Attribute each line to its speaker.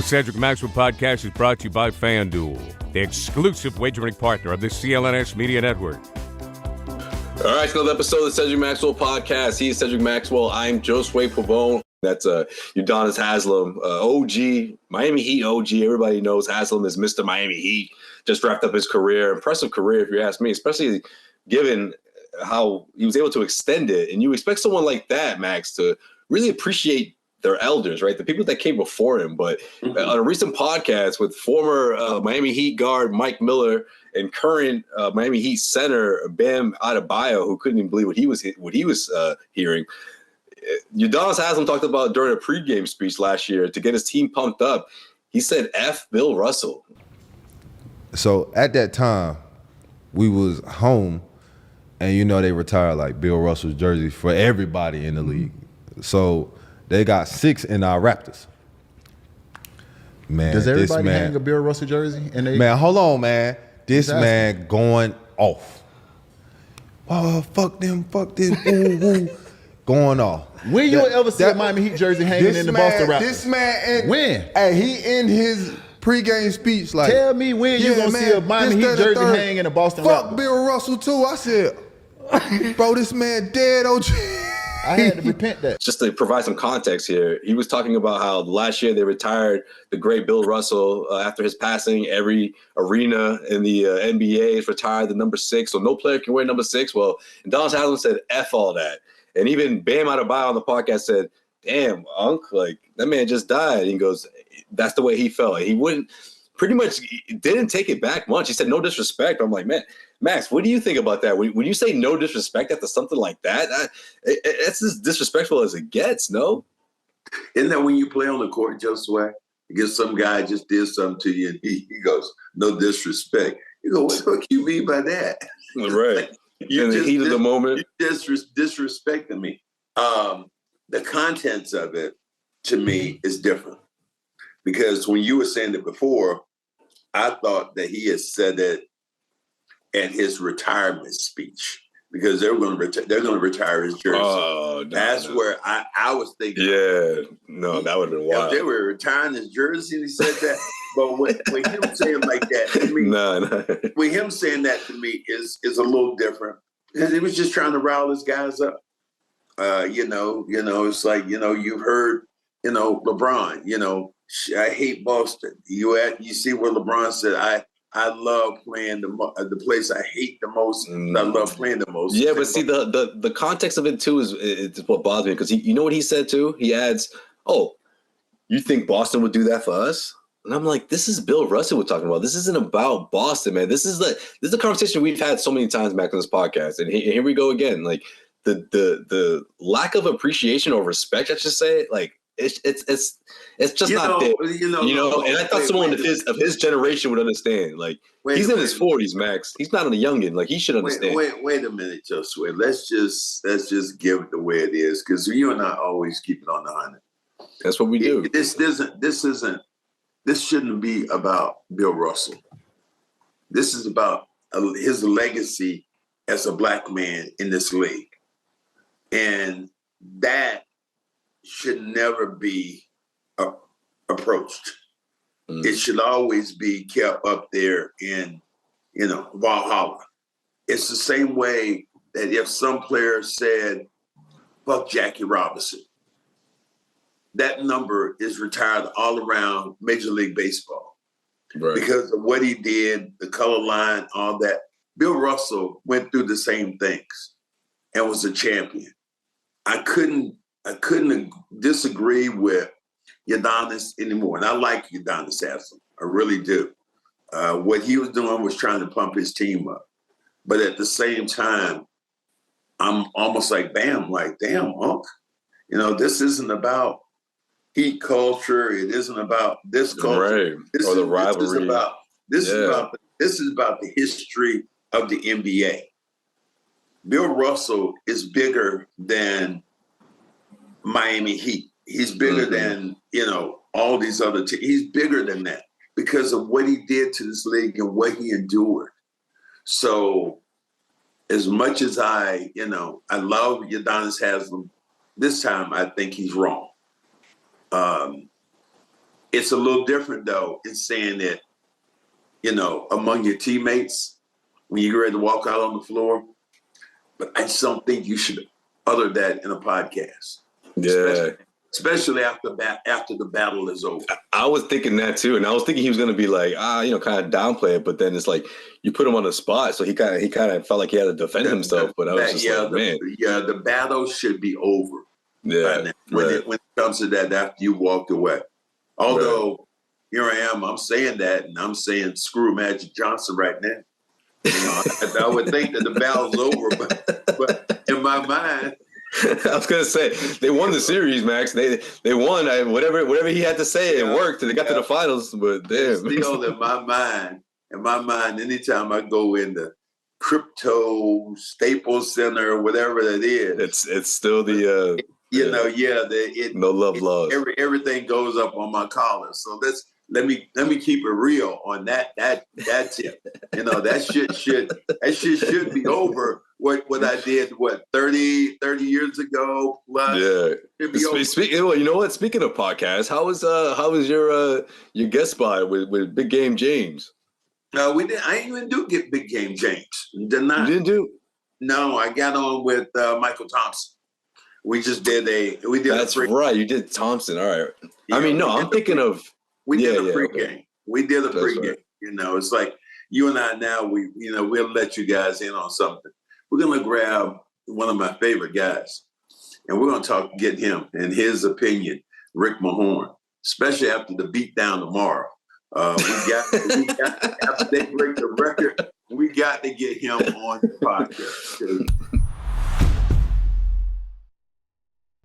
Speaker 1: The Cedric Maxwell Podcast is brought to you by FanDuel, the exclusive wagering partner of the CLNS Media Network.
Speaker 2: All right, so another episode of the Cedric Maxwell Podcast. He is Cedric Maxwell. I'm Josue Pavon. That's Udonis Haslem, OG, Miami Heat OG. Everybody knows Haslem is Mr. Miami Heat. Just wrapped up his career. Impressive career, if you ask me, especially given how he was able to extend it. And you expect someone like that, Max, to really appreciate their elders, right? The people that came before him. But on a recent podcast with former Miami Heat guard Mike Miller and current Miami Heat center Bam Adebayo, who couldn't even believe what he was hearing. Udonis Haslem talked about during a pregame speech last year to get his team pumped up. He said, "F Bill Russell."
Speaker 3: So at that time, we was home, and they retired like Bill Russell's jersey for everybody in the league. So they got 6 in our Raptors. Man,
Speaker 4: does everybody hang a Bill Russell jersey?
Speaker 3: Man, hold on, man. This man going off. Oh, fuck them, fuck this, woo, woo. Going off.
Speaker 4: When you ever see a Miami Heat jersey hanging in the Boston Raptors?
Speaker 3: This man,
Speaker 4: when?
Speaker 3: Hey, he in his pregame speech like,
Speaker 4: tell me when you gonna see a Miami Heat jersey hanging in the Boston Raptors.
Speaker 3: Fuck Bill Russell too. I said, bro, this man dead, OG.
Speaker 4: I had to repent that.
Speaker 2: Just to provide some context here, he was talking about how last year they retired the great Bill Russell. After his passing, every arena in the NBA is retired the number 6, so no player can wear number 6. Well, Udonis Haslem said, F all that. And even Bam Adebayo on the podcast said, damn, Unc, like, that man just died. And he goes, that's the way he felt. He didn't take it back much. He said, no disrespect. I'm like, man, Max, what do you think about that? When you say no disrespect after something like that, it's as disrespectful as it gets, no?
Speaker 5: Isn't that when you play on the court, Josue? Because some guy just did something to you and he goes, no disrespect. You go, what do you mean by that?
Speaker 2: Right. You in the heat of the moment.
Speaker 5: You disrespecting me. The contents of it, to me, is different. Because when you were saying it before, I thought that he had said it at his retirement speech because they're going to retire his jersey.
Speaker 2: Oh,
Speaker 5: where I was thinking.
Speaker 2: Yeah, no, that would have been wild.
Speaker 5: If they were retiring his jersey and he said that, but when him saying like that to me, when him saying that to me is a little different because he was just trying to rile his guys up. It's like you've heard, LeBron, I hate Boston. You see where LeBron said, I love playing the place I hate the most. I love playing the most.
Speaker 2: Yeah, but see, the context of it, too, is what bothers me. Because you know what he said, too? He adds, oh, you think Boston would do that for us? And I'm like, this is Bill Russell we're talking about. This isn't about Boston, man. This is the conversation we've had so many times back on this podcast. And here we go again. Like, the lack of appreciation or respect, I should say, like, it's just not there. And I thought someone of his generation would understand. Like, he's in his 40s, Max. He's not a youngin'. Like, he should understand.
Speaker 5: Wait a minute, Josue. Let's just give it the way it is, because you and I always keep it on the 100.
Speaker 2: That's what we do.
Speaker 5: This shouldn't be about Bill Russell. This is about his legacy as a black man in this league, and that should never be approached. It should always be kept up there in, Valhalla. It's the same way that if some player said, fuck Jackie Robinson, that number is retired all around Major League Baseball. Right. Because of what he did, the color line, all that. Bill Russell went through the same things and was a champion. I couldn't disagree with Udonis anymore. And I like Udonis Haslem. I really do. What he was doing was trying to pump his team up. But at the same time, I'm almost like, Bam, like, damn, Unc. This isn't about Heat culture. It isn't about this culture.
Speaker 2: Right. The rivalry.
Speaker 5: This is about the history of the NBA. Bill Russell is bigger than Miami Heat. He's bigger than, all these other teams. He's bigger than that because of what he did to this league and what he endured. So as much as I love Udonis Haslem, this time I think he's wrong. It's a little different though in saying that, among your teammates when you get ready to walk out on the floor. But I just don't think you should utter that in a podcast.
Speaker 2: Yeah.
Speaker 5: Especially after the battle is over.
Speaker 2: I was thinking that too, and I was thinking he was going to be like, kind of downplay it, but then it's like you put him on the spot, so he kind of felt like he had to defend himself. But I was just man,
Speaker 5: the battle should be over.
Speaker 2: Yeah,
Speaker 5: when it comes to that, after you walked away. Although here I am, I'm saying that, and I'm saying screw Magic Johnson right now. I would think that the battle's over, but in my mind.
Speaker 2: I was gonna say they won the series, Max. They won. Whatever he had to say, it worked. They got to the finals, but damn.
Speaker 5: Still, in my mind, anytime I go in the crypto Staples Center or whatever that is,
Speaker 2: it's still the no love lost.
Speaker 5: Everything goes up on my collar. So let me keep it real on that tip. That shit should be over. What I did 30 years ago plus.
Speaker 2: Yeah. You know what? Speaking of podcasts, how was your guest spot with Big Game James?
Speaker 5: No, we didn't. I didn't even do Big Game James. Did not.
Speaker 2: You didn't do?
Speaker 5: No, I got on with Michael Thompson. We just did
Speaker 2: That's right. You did Thompson. All right. Yeah, I mean, no, I'm thinking of.
Speaker 5: We did a pregame.
Speaker 2: Okay.
Speaker 5: We did a pregame.
Speaker 2: Right.
Speaker 5: It's like you and I now. We'll let you guys in on something. We're gonna grab one of my favorite guys, and we're gonna get him and his opinion, Rick Mahorn, especially after the beatdown tomorrow. We got after they break the record. We got to get him on the podcast.